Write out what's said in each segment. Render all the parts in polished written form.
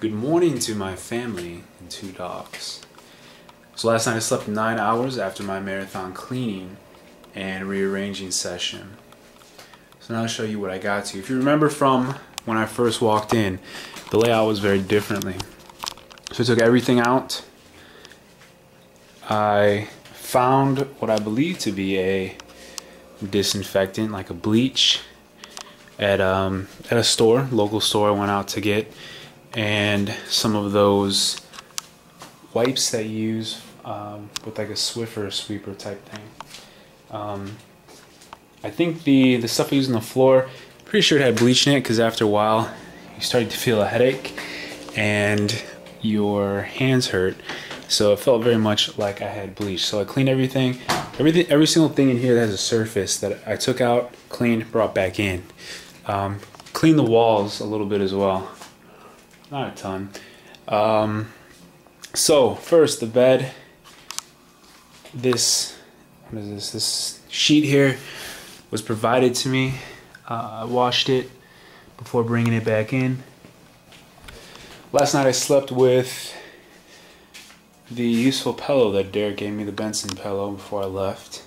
Good morning to my family and 2 dogs. So last night I slept 9 hours after my marathon cleaning and rearranging session. So now I'll show you what I got to. If you remember from when I first walked in, the layout was very differently. So I took everything out. I found what I believe to be a disinfectant, like a bleach, at a store, local store I went out to get, and some of those wipes that you use with like a Swiffer sweeper type thing. I think the stuff I used on the floor, pretty sure it had bleach in it, because after a while you started to feel a headache and your hands hurt, so it felt very much like I had bleach. So I cleaned everything, every single thing in here that has a surface that I took out, cleaned, brought back in. Cleaned the walls a little bit as well, not a ton. So first, the bed. This sheet here was provided to me. I washed it before bringing it back in. Last night I slept with the useful pillow that Derek gave me, the Benson pillow, before I left.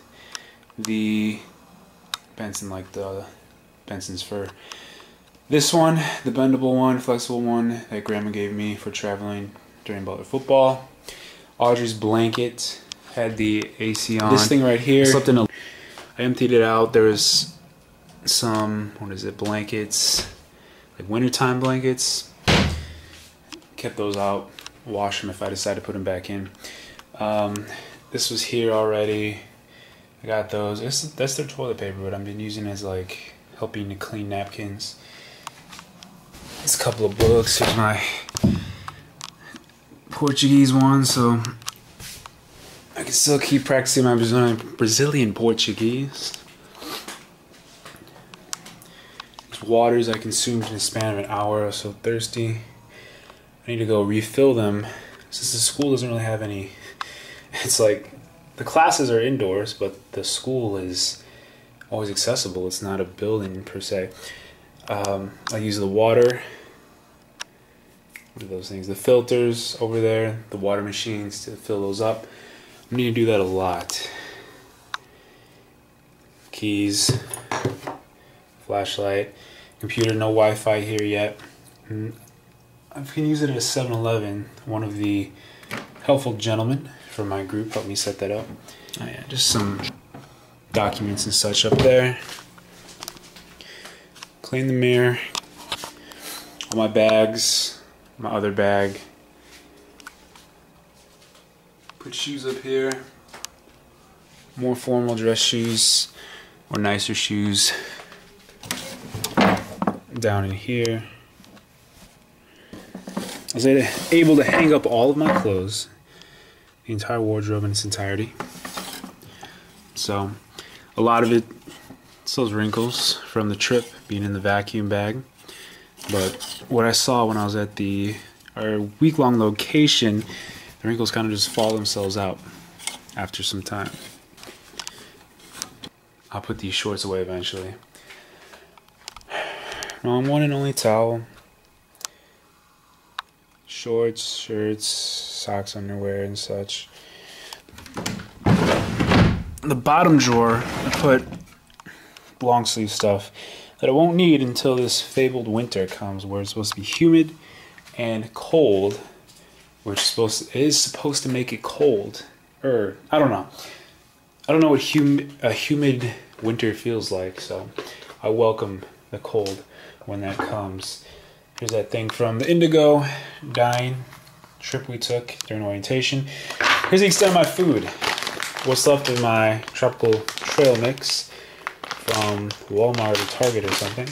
The Benson, like the Benson's fur. This one, the bendable one, flexible one that Grandma gave me for traveling during Butler football. Audrey's blanket had the AC on. This thing right here, I emptied it out. There was some, blankets, like wintertime blankets. Kept those out, wash them if I decide to put them back in. This was here already. I got those. That's their toilet paper, but I've been using it as like helping to clean napkins. There's a couple of books. Here's my Portuguese one, so I can still keep practicing my Brazilian Portuguese. These waters I consumed in a span of an hour. I was so thirsty. I need to go refill them, since the school doesn't really have any. It's like the classes are indoors, but the school is always accessible. It's not a building per se. I use the water. What are those things? The filters over there, the water machines to fill those up. I need to do that a lot. Keys, flashlight, computer. No Wi-Fi here yet. I can use it at a 7-Eleven. One of the helpful gentlemen from my group helped me set that up. Oh yeah, just some documents and such up there. Clean the mirror. All my bags, my other bag. Put shoes up here. More formal dress shoes or nicer shoes down in here. I was able to hang up all of my clothes, the entire wardrobe in its entirety. So a lot of it, it's those wrinkles from the trip being in the vacuum bag. But what I saw when I was at our week-long location, the wrinkles kind of just fall themselves out after some time. I'll put these shorts away eventually. My one and only towel. Shorts, shirts, socks, underwear, and such. The bottom drawer, I put long sleeve stuff that I won't need until this fabled winter comes, where it's supposed to be humid and cold, which is supposed to make it cold. I don't know. I don't know what a humid winter feels like, so I welcome the cold when that comes. Here's that thing from the Indigo dyeing trip we took during orientation. Here's the extent of my food. What's left of my tropical trail mix from Walmart or Target or something.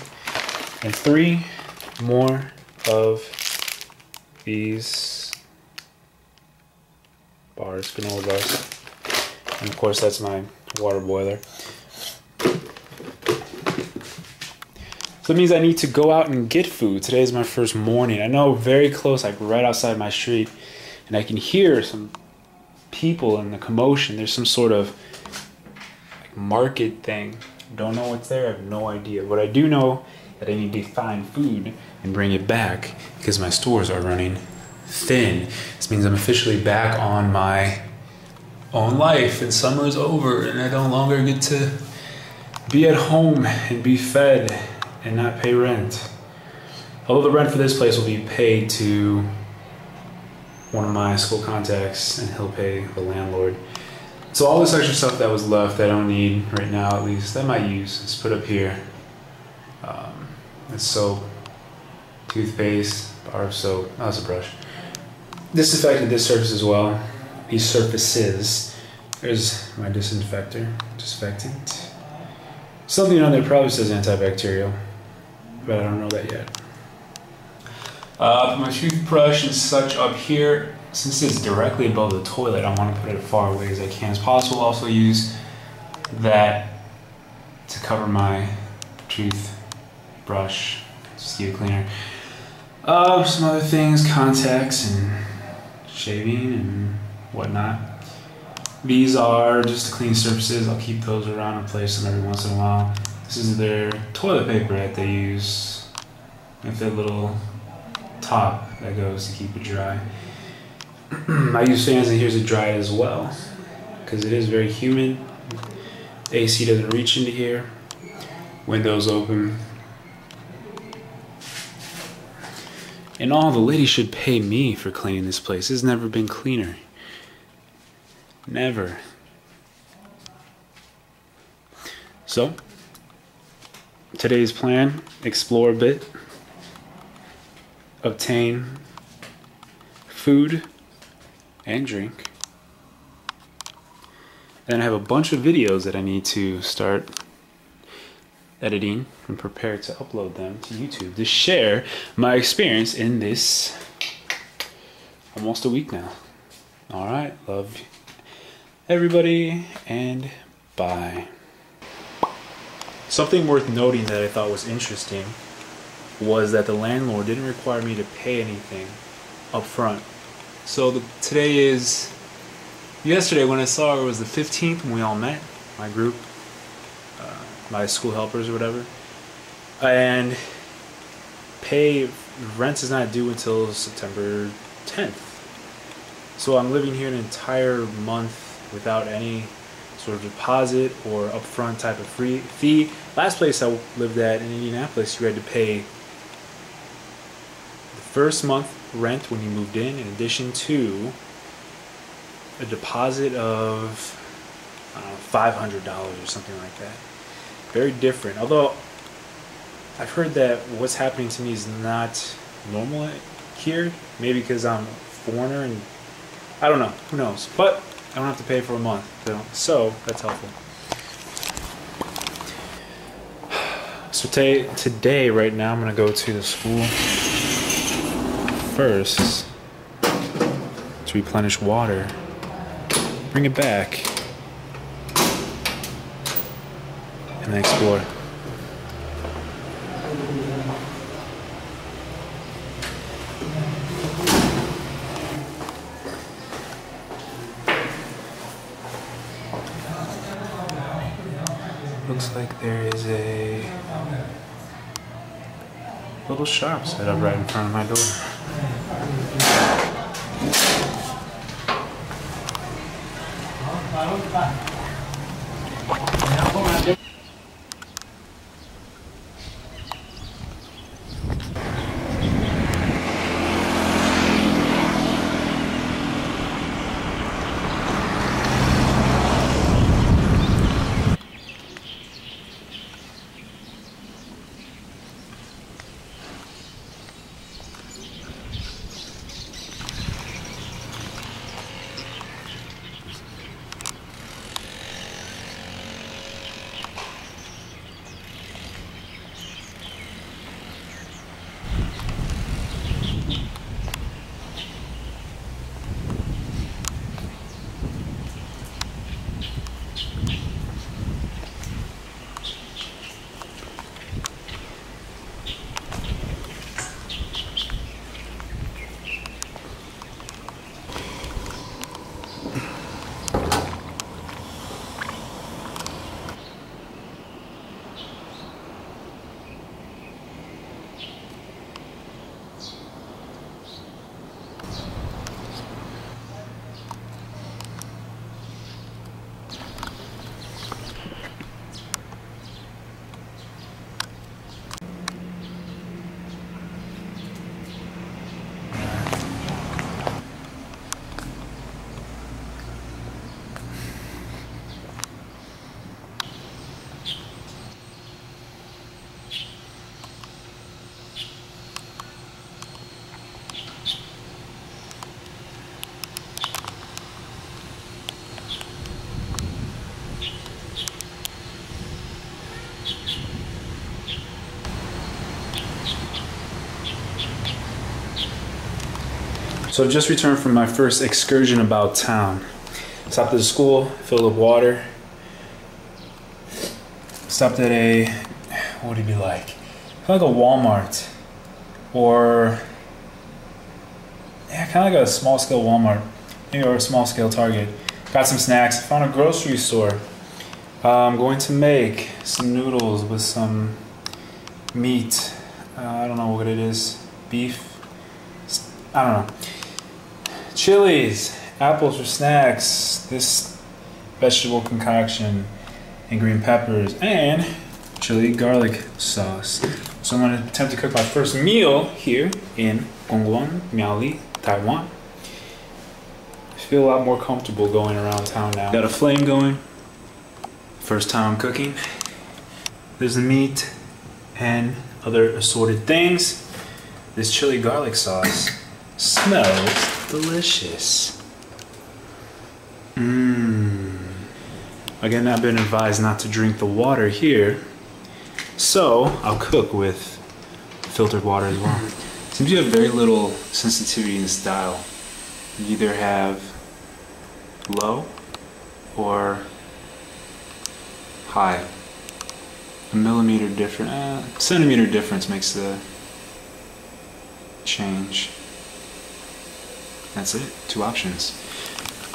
And 3 more of these bars, granola bars. And of course that's my water boiler. So that means I need to go out and get food. Today is my first morning. I know very close, like right outside my street, and I can hear some people and the commotion. There's some sort of like market thing. Don't know what's there. I have no idea. What I do know that I need to find food and bring it back because my stores are running thin. This means I'm officially back on my own life and summer is over and I no longer get to be at home and be fed and not pay rent. Although the rent for this place will be paid to one of my school contacts and he'll pay the landlord. So all this extra stuff that was left that I don't need right now at least, that I might use, is put up here. It's soap, toothpaste, bar of soap, oh, that's a brush. Disinfected this surface as well. These surfaces. There's my disinfectant. Something on there probably says antibacterial, but I don't know that yet. My toothbrush and such up here. Since it's directly above the toilet, I want to put it as far away as I can as possible. Also use that to cover my toothbrush, just get it cleaner. Some other things, contacts and shaving and whatnot. These are just to clean surfaces. I'll keep those around and place them every once in a while. This is their toilet paper that they use with their little top that goes to keep it dry. I use fans in here to dry it as well because it is very humid. AC doesn't reach into here. Windows open. And all, the lady should pay me for cleaning this place. It's never been cleaner. Never. So, today's plan, explore a bit, obtain food and drink. Then I have a bunch of videos that I need to start editing and prepare to upload them to YouTube to share my experience in this almost a week now. All right, love everybody and bye. Something worth noting that I thought was interesting was that the landlord didn't require me to pay anything up front. So yesterday when I saw her, it was the 15th when we all met, my group, my school helpers or whatever, and rent is not due until September 10th. So I'm living here an entire month without any sort of deposit or upfront type of fee. Last place I lived at in Indianapolis, you had to pay the first month rent when you moved in addition to a deposit of $500 or something like that. Very different. Although I've heard that what's happening to me is not normal here. Maybe because I'm a foreigner and I don't know. Who knows? But I don't have to pay for a month. So that's helpful. So today, right now, I'm going to go to the school first to replenish water. Bring it back. And then explore. Looks like there is a little shop set up right in front of my door. So I've just returned from my first excursion about town. Stopped at a school, filled up water. Stopped at a, what would it be like? Kind of like a Walmart. Or, yeah, kind of like a small scale Walmart. Maybe or a small scale Target. Got some snacks, found a grocery store. I'm going to make some noodles with some meat. I don't know what it is. Beef? I don't know. Chilies, apples for snacks, this vegetable concoction, and green peppers, and chili garlic sauce. So I'm going to attempt to cook my first meal here in Gongguan, Miaoli, Taiwan. I feel a lot more comfortable going around town now. Got a flame going. First time I'm cooking. There's the meat and other assorted things. This chili garlic sauce smells delicious. Again, I've been advised not to drink the water here, so I'll cook with filtered water as well. Seems you have very little sensitivity in this dial. You either have low or high. A millimeter difference, centimeter difference makes the change. That's it, 2 options.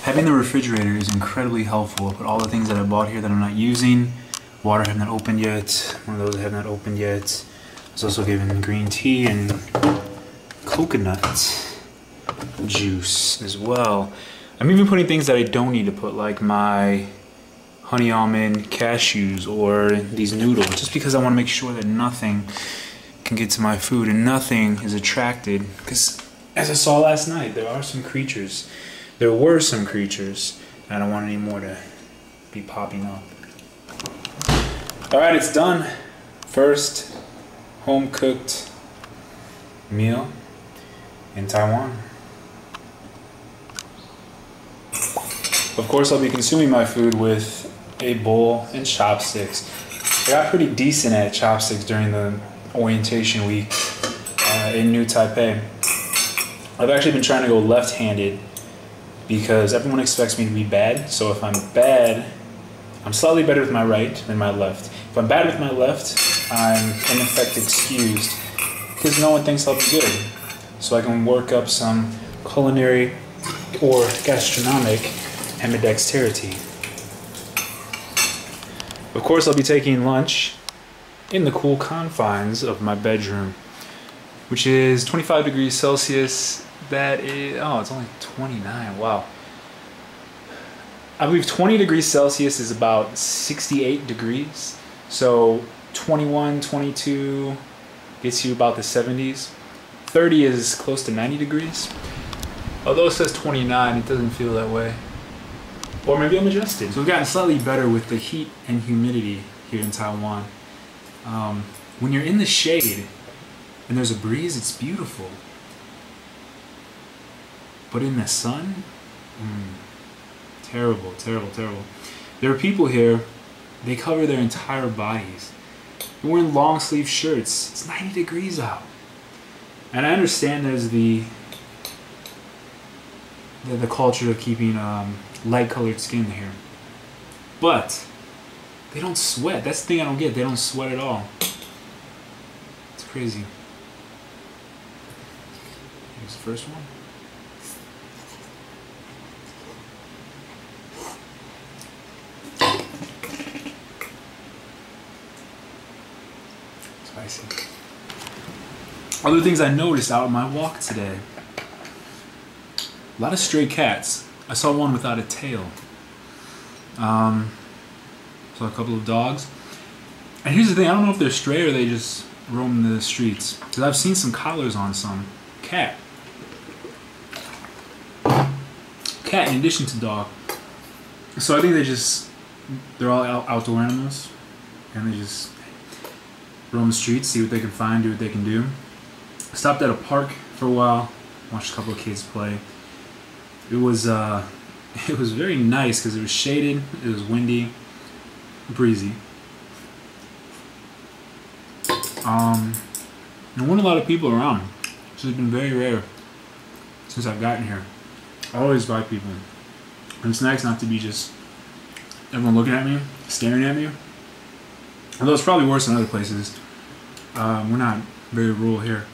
Having the refrigerator is incredibly helpful. I put all the things that I bought here that I'm not using. Water I have not opened yet. One of those I have not opened yet. I was also given green tea and coconut juice as well. I'm even putting things that I don't need to put, like my honey almond cashews or these noodles, just because I want to make sure that nothing can get to my food and nothing is attracted. Because as I saw last night, there were some creatures, and I don't want any more to be popping up. Alright, it's done. First home cooked meal in Taiwan. Of course, I'll be consuming my food with a bowl and chopsticks. I got pretty decent at chopsticks during the orientation week in New Taipei. I've actually been trying to go left-handed because everyone expects me to be bad. So if I'm bad, I'm slightly better with my right than my left. If I'm bad with my left, I'm in effect excused because no one thinks I'll be good. So I can work up some culinary or gastronomic ambidexterity. Of course, I'll be taking lunch in the cool confines of my bedroom, which is 25 degrees Celsius. That is, oh, it's only 29, wow. I believe 20 degrees Celsius is about 68 degrees. So 21, 22 gets you about the 70s. 30 is close to 90 degrees. Although it says 29, it doesn't feel that way. Or maybe I'm adjusted. So we've gotten slightly better with the heat and humidity here in Taiwan. When you're in the shade and there's a breeze, it's beautiful. But in the sun, terrible, terrible, terrible. There are people here, they cover their entire bodies. They're wearing long sleeve shirts. It's 90 degrees out. And I understand there's the culture of keeping light colored skin here. But they don't sweat. That's the thing I don't get. They don't sweat at all. It's crazy. Here's the first one. Spicy. Other things I noticed out on my walk today. A lot of stray cats. I saw one without a tail. Saw a couple of dogs. And here's the thing, I don't know if they're stray or they just roam the streets. Because I've seen some collars on some cat. Cat in addition to dog. So I think they're all outdoor animals. And they just roam the streets, see what they can find, do what they can do. Stopped at a park for a while, watched a couple of kids play. It was very nice because it was shaded, it was windy, breezy. There weren't a lot of people around, so it's been very rare. since I've gotten here. I always buy people. And snacks not to be just everyone looking at me, staring at me. Although it's probably worse than other places. We're not very rural here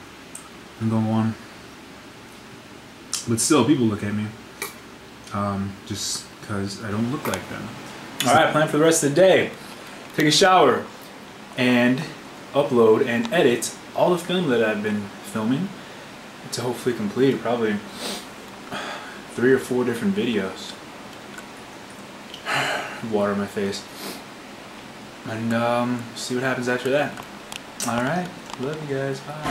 in Gongguan. But still, people look at me. Just because I don't look like them. Alright, plan for the rest of the day. Take a shower and upload and edit all the film that I've been filming to hopefully complete probably 3 or 4 different videos. Water on my face. And see what happens after that. Alright, love you guys, bye.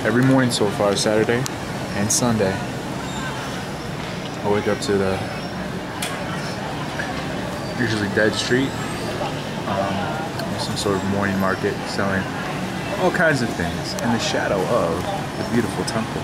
Every morning so far, Saturday and Sunday, I wake up to the usually dead street, some sort of morning market selling all kinds of things in the shadow of the beautiful temple.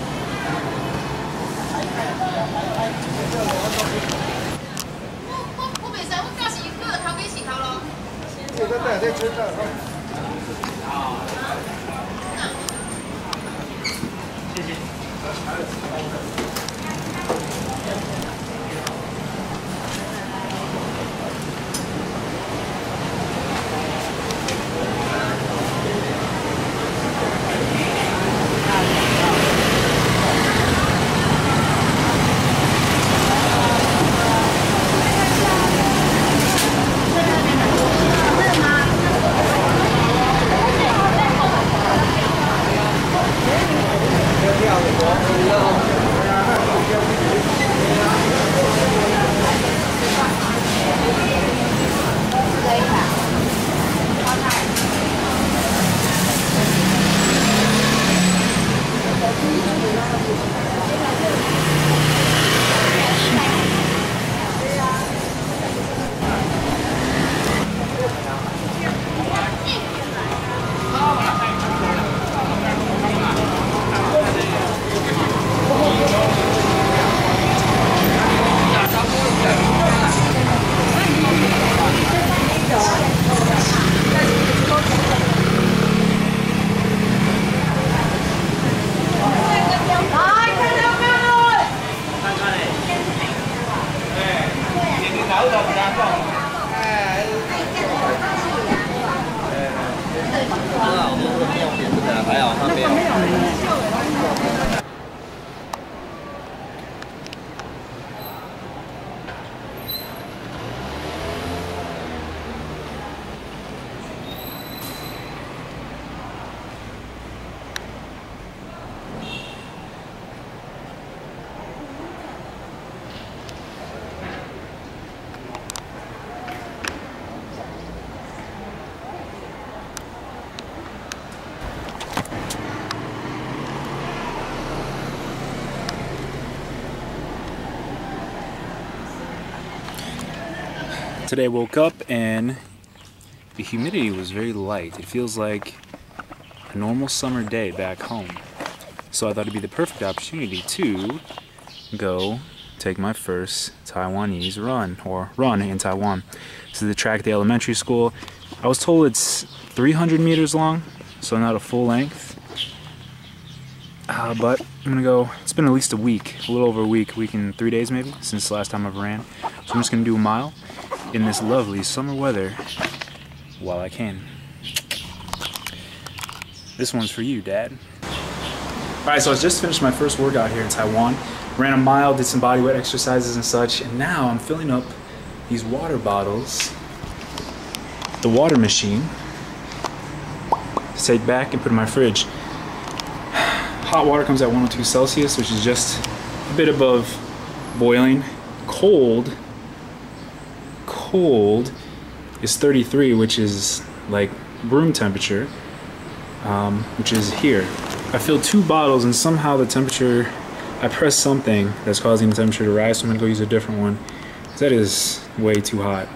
Today I woke up and the humidity was very light. It feels like a normal summer day back home. So I thought it'd be the perfect opportunity to go take my first Taiwanese run, or run in Taiwan. This is the track at the elementary school. I was told it's 300 meters long, so not a full length. But I'm gonna go, it's been at least a week, a little over a week and 3 days maybe, since the last time I've ran. So I'm just gonna do a mile in this lovely summer weather while I can. This one's for you, Dad. Alright, so I just finished my first workout here in Taiwan. Ran a mile, did some bodyweight exercises and such, and now I'm filling up these water bottles, the water machine, to take back and put in my fridge. Hot water comes at 102 Celsius, which is just a bit above boiling. Cold is 33, which is like room temperature, which is here. I filled 2 bottles and somehow the temperature, I pressed something that's causing the temperature to rise, so I'm gonna go use a different one. That is way too hot.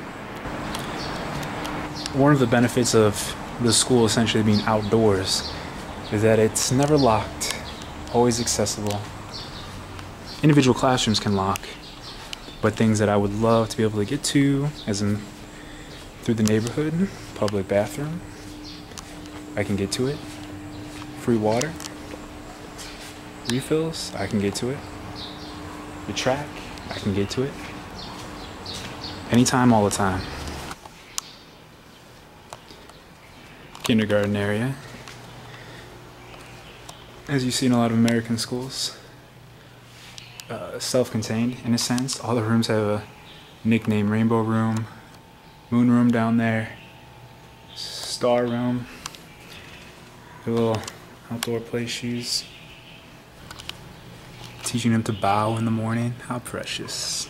One of the benefits of the school essentially being outdoors is that it's never locked, always accessible. Individual classrooms can lock, but things that I would love to be able to get to, as in through the neighborhood, public bathroom, I can get to it. free water. Refills, I can get to it. The track, I can get to it. Anytime, all the time. Kindergarten area. As you see in a lot of American schools. Self-contained in a sense. All the rooms have a nickname. Rainbow room, moon room down there, star room, a little outdoor play shoes. Teaching them to bow in the morning. How precious.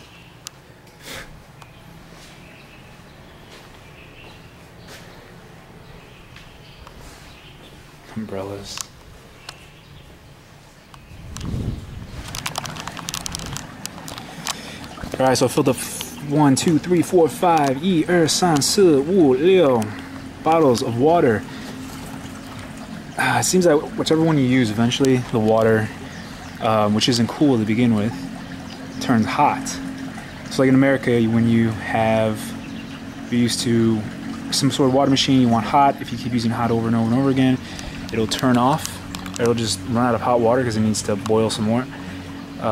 Umbrellas. Alright, so I filled up 1, 2, 3, 4, 5, 1, 2, 3, 4, 5 bottles of water. It seems like whichever one you use, eventually the water, which isn't cool to begin with, turns hot. So like in America, when you're used to some sort of water machine, you want hot. If you keep using hot over and over and over again, it'll turn off. It'll just run out of hot water because it needs to boil some more.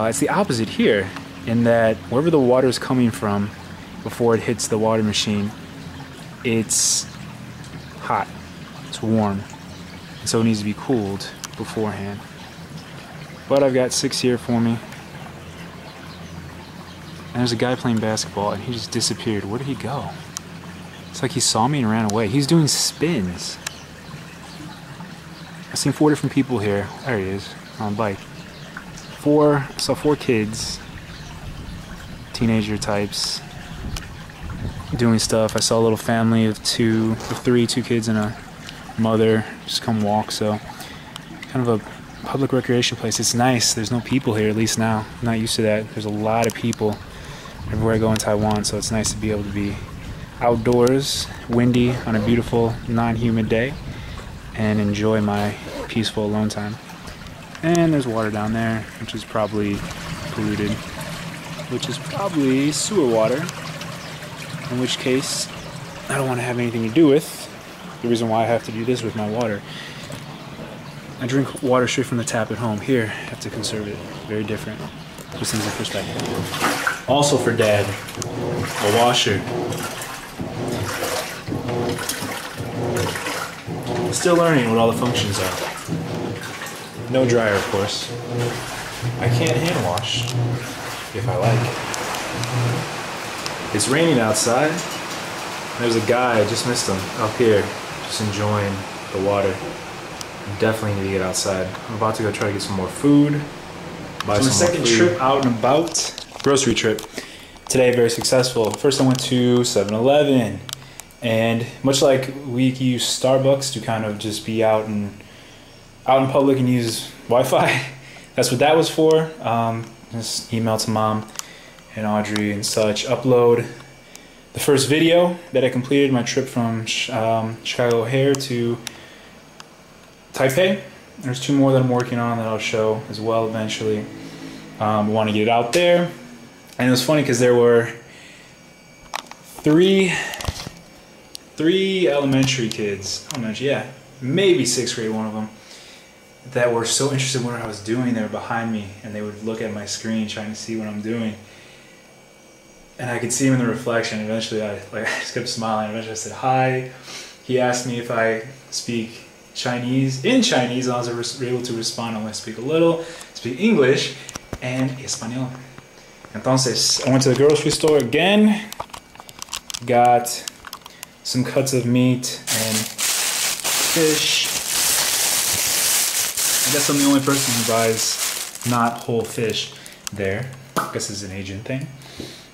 It's the opposite here, in that wherever the water is coming from before it hits the water machine, it's hot, it's warm, and so it needs to be cooled beforehand. But I've got 6 here for me. And there's a guy playing basketball and he just disappeared. Where did he go? It's like he saw me and ran away. He's doing spins. I've seen 4 different people here. There he is, on a bike. I saw 4 kids, teenager types, doing stuff. I saw a little family of 2 kids and a mother just come walk. So kind of a public recreation place. It's nice. There's no people here, at least now. I'm not used to that. There's a lot of people everywhere I go in Taiwan, so it's nice to be able to be outdoors, windy, on a beautiful, non-humid day, and enjoy my peaceful alone time. And there's water down there, which is probably polluted, which is probably sewer water, in which case I don't want to have anything to do with. The reason why I have to do this with my water. I drink water straight from the tap at home. Here, I have to conserve it. Very different. Just things in perspective. Also for Dad, a washer. Still learning what all the functions are. No dryer, of course. I can't hand wash if I like. It's raining outside. There's a guy, I just missed him, up here, just enjoying the water. Definitely need to get outside. I'm about to go try to get some more food. Buy some second trip out and about. Grocery trip. Today, very successful. First I went to 7-Eleven. And much like we use Starbucks to kind of just be out in public and use Wi-Fi, that's what that was for. Just email to Mom and Audrey and such. Upload the first video that I completed, my trip from Chicago O'Hare to Taipei. There's 2 more that I'm working on that I'll show as well eventually. We want to get it out there. And it was funny because there were three elementary kids, maybe 6th grade, one of them, that were so interested in what I was doing. They were behind me and they would look at my screen trying to see what I'm doing. And I could see him in the reflection. Eventually I just kept smiling. Eventually I said hi. He asked me if I speak Chinese, and I was able to respond. I only speak a little, speak English and Espanol. Entonces, I went to the grocery store again, got some cuts of meat and fish. I guess I'm the only person who buys not whole fish there. I guess it's an Asian thing.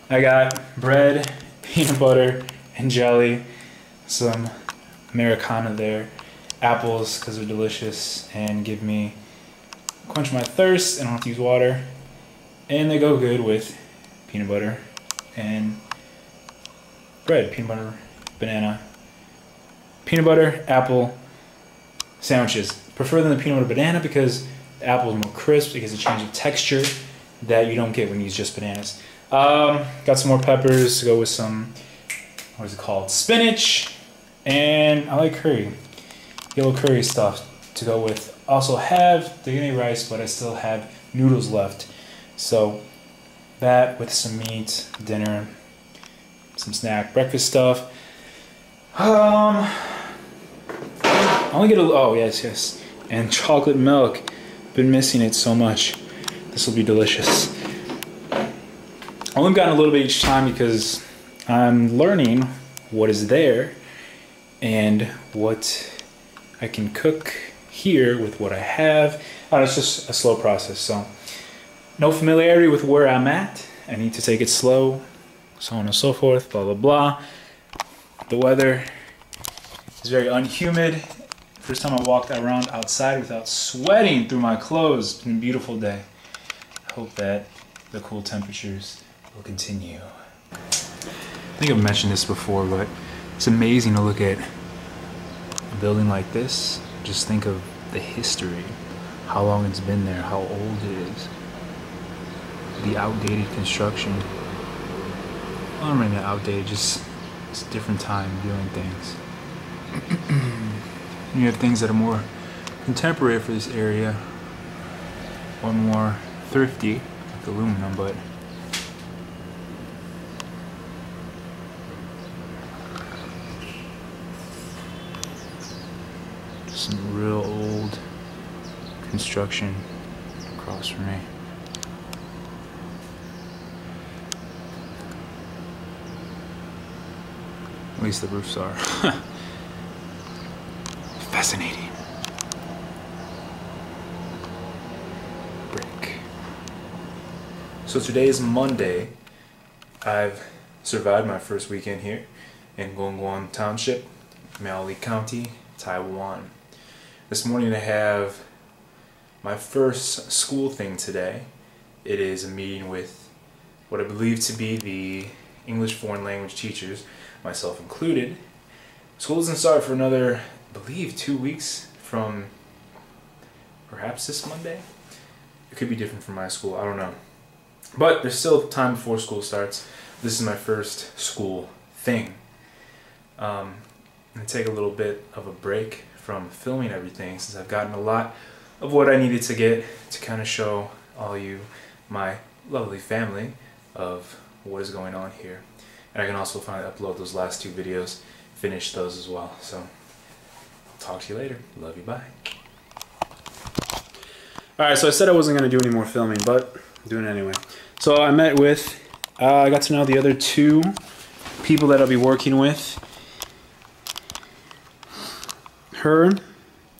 I got bread, peanut butter, and jelly, some Americana there, apples because they're delicious and quench my thirst, and I don't have to use water. And they go good with peanut butter and bread, peanut butter, banana, peanut butter, apple sandwiches. Prefer them the peanut butter banana because the apple is more crisp. It gives a change of texture that you don't get when you use just bananas. Got some more peppers to go with some, what is it called? Spinach, and I like curry. Yellow curry stuff to go with also have the rice, but I still have noodles left. So that with some meat, dinner, some snack, breakfast stuff. I only get oh yes, and chocolate milk. Been missing it so much. This will be delicious. I only gotten a little bit each time because I'm learning what is there and what I can cook here with what I have. It's just a slow process, so no familiarity with where I'm at. I need to take it slow, so on and so forth, blah blah blah. The weather is very unhumid. First time I walked around outside without sweating through my clothes. It's been a beautiful day. I hope that the cool temperatures will continue. I think I've mentioned this before, but it's amazing to look at a building like this. Just think of the history, how long it's been there, how old it is, the outdated construction. Well, I'm not outdated, just it's a different time doing things. You have things that are more contemporary for this area, or more thrifty, like aluminum, but some real old construction across from me. At least the roofs are. Fascinating. Brick. So today is Monday. I've survived my first weekend here in Gongguan Township, Miaoli County, Taiwan. This morning I have my first school thing today. It is a meeting with what I believe to be the English foreign language teachers, myself included. School doesn't start for another, I believe, 2 weeks from perhaps this Monday. It could be different from my school, I don't know. But there's still time before school starts. This is my first school thing. I'm going to take a little bit of a break from filming everything since I've gotten a lot of what I needed to get to kind of show all you, my lovely family, of what is going on here. And I can also finally upload those last 2 videos, finish those as well. So, I'll talk to you later. Love you, bye. Alright, so I said I wasn't going to do any more filming, but I'm doing it anyway. So I met with, I got to know the other 2 people that I'll be working with. Her,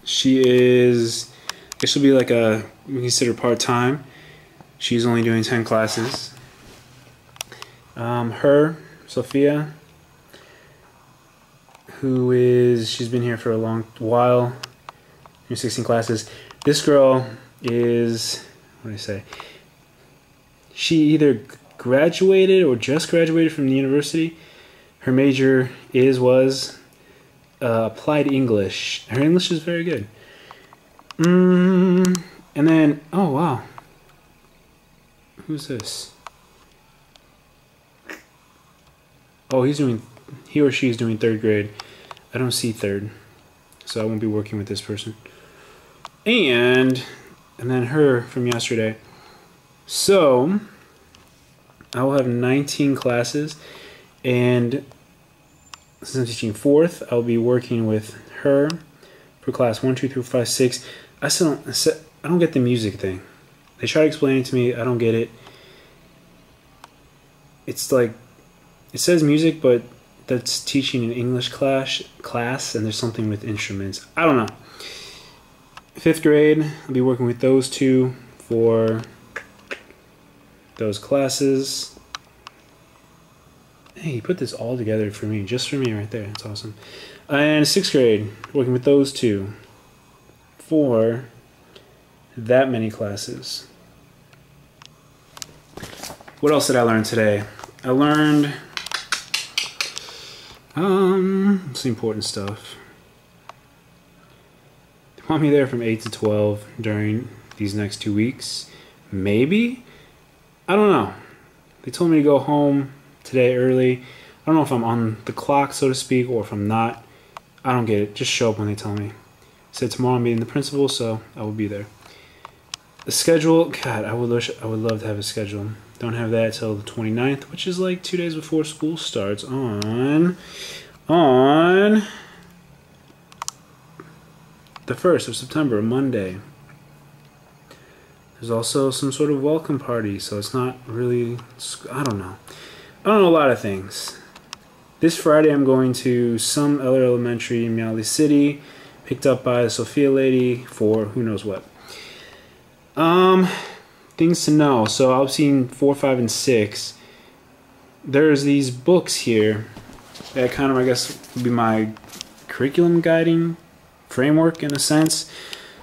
she is, this will be like a, we consider part-time. She's only doing 10 classes. Her, Sophia, who is, she's been here for a long while, 16 classes. This girl is, what do I say, she either graduated or just graduated from the university. Her major was applied English. Her English is very good. And then, oh wow, who's this? Oh, he or she is doing 3rd grade. I don't see 3rd, so I won't be working with this person. And then her from yesterday. So I will have 19 classes, and since I'm teaching 4th, I'll be working with her for class 1, 2, 3, 4, 5, 6. I don't get the music thing. They try to explain it to me. I don't get it. It's like, it says music, but that's teaching an English class, and there's something with instruments. I don't know. 5th grade, I'll be working with those 2 for those classes. Hey, you put this all together for me, just for me right there. That's awesome. And 6th grade, working with those 2 for that many classes. What else did I learn today? I learned it's the important stuff. They want me there from 8 to 12 during these next 2 weeks. Maybe? I don't know. They told me to go home today early. I don't know if I'm on the clock, so to speak, or if I'm not. I don't get it. Just show up when they tell me. Said tomorrow I'm meeting the principal, so I will be there. The schedule, God, I would love to have a schedule. Don't have that till the 29th, which is like 2 days before school starts on the 1st of September, Monday. There's also some sort of welcome party, so it's not really, I don't know a lot of things. This Friday I'm going to some other elementary in Miaoli City, picked up by the Sophia lady for who knows what. Things to know. So I've seen 4, 5, and 6. There's these books here that kind of, I guess, would be my curriculum guiding framework in a sense.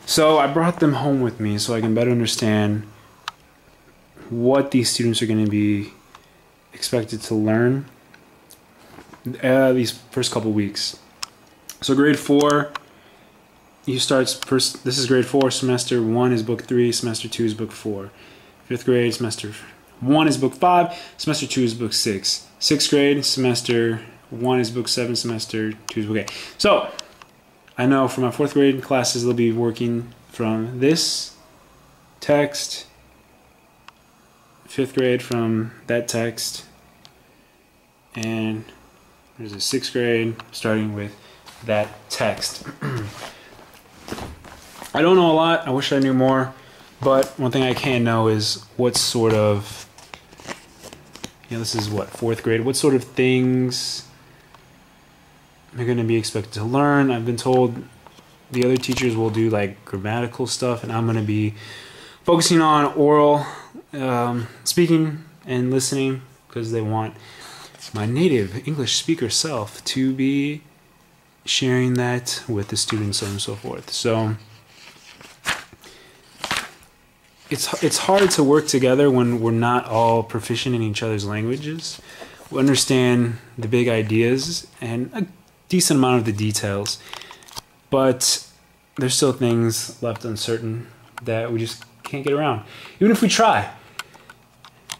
So I brought them home with me so I can better understand what these students are going to be expected to learn these first couple weeks. So grade 4, you start first. This is grade 4. Semester 1 is book 3. Semester 2 is book 4. 5th grade, semester 1 is book 5. Semester 2 is book 6. 6th grade, semester 1 is book 7. Semester 2 is book 8. So I know for my 4th grade classes, they'll be working from this text. 5th grade from that text. And there's a 6th grade starting with that text. I don't know a lot. I wish I knew more. But one thing I can know is what sort of, this is what, 4th grade. What sort of things they're going to be expected to learn. I've been told the other teachers will do like grammatical stuff, and I'm going to be focusing on oral speaking and listening because they want my native English speaker self to be sharing that with the students and so forth. So it's hard to work together when we're not all proficient in each other's languages. We understand the big ideas and a decent amount of the details, but there's still things left uncertain that we just can't get around, even if we try.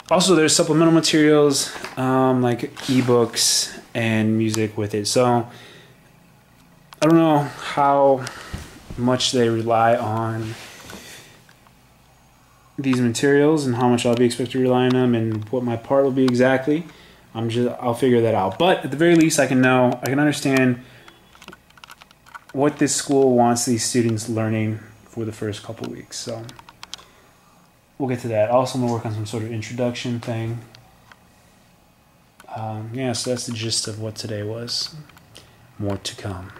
Also, there's supplemental materials like ebooks and music with it. So I don't know how much they rely on these materials and how much I'll be expected to rely on them and what my part will be exactly. I'll figure that out. But at the very least, I can understand what this school wants these students learning for the first couple weeks. So we'll get to that. Also, I'm going to work on some sort of introduction thing. So that's the gist of what today was. More to come.